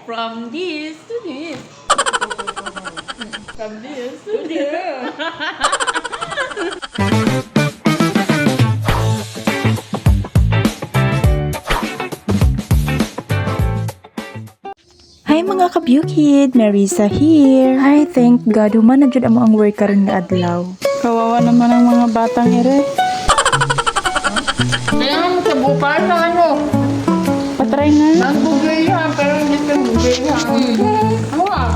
From this to this. From this to this. Hi mga kabukid, Marisa here. Hi, thank God, human na jud amo ang work karon nga adlaw. Kawawa naman ang mga batang ere. Kailangan mo sa bukal sa ano? Patry na. Nagbugay ha, pero hindi ka bugay ha. Ano ah?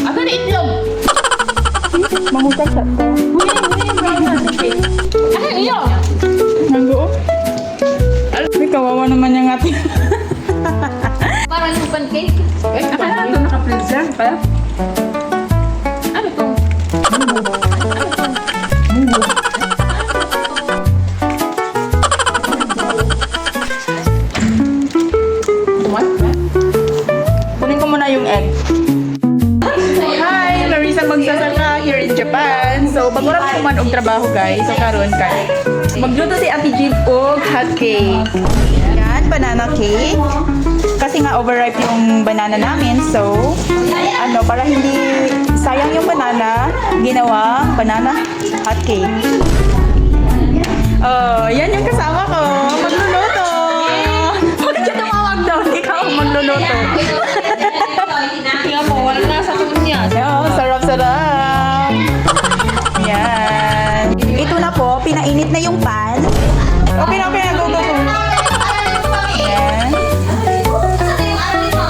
Asa na itlog? Mangutag sa to. Ay, iyo! Nanggo. Ay, kawawa naman yung ate. Parang yung pancake. Eh, akala ito naka-freezer pa. Ano to? Kunin ko muna yung egg. Hi, Marisa magsasaka here in Japan. So, bago na ko man og trabaho guys. So, karon kay magluto si Ate Jeep og hot cake. Yan, banana cake. Kasi nga overripe yung banana namin. So, para hindi sayang yung banana, ginawang banana hot cake. Oh, yan yung kasama ko. Magluluto. Huwag ka tumawag daw. Ikaw ang magluluto. Tingnan mo, wala na sa tubig niya. Oh, sarap-sarap. Yan. Ito na po, pinainit na yung pan. Okay na, go. Yan.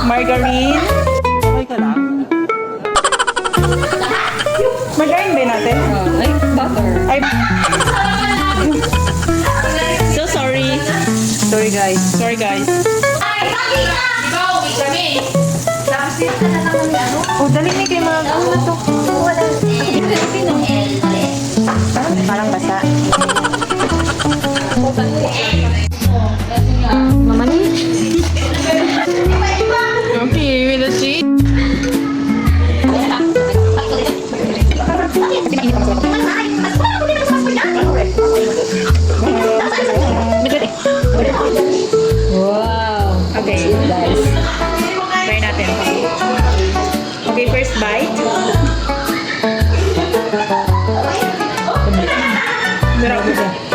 Margarine. Ay ka lang. Margarine ba natin? Ay, butter. Ay, So sorry. sorry guys. Oh, dali ni kayo mga to. Parang basa. Mama ni? Okay, with the cheese. Wow. Okay, guys. Try natin. Okay, first bite. Sarap.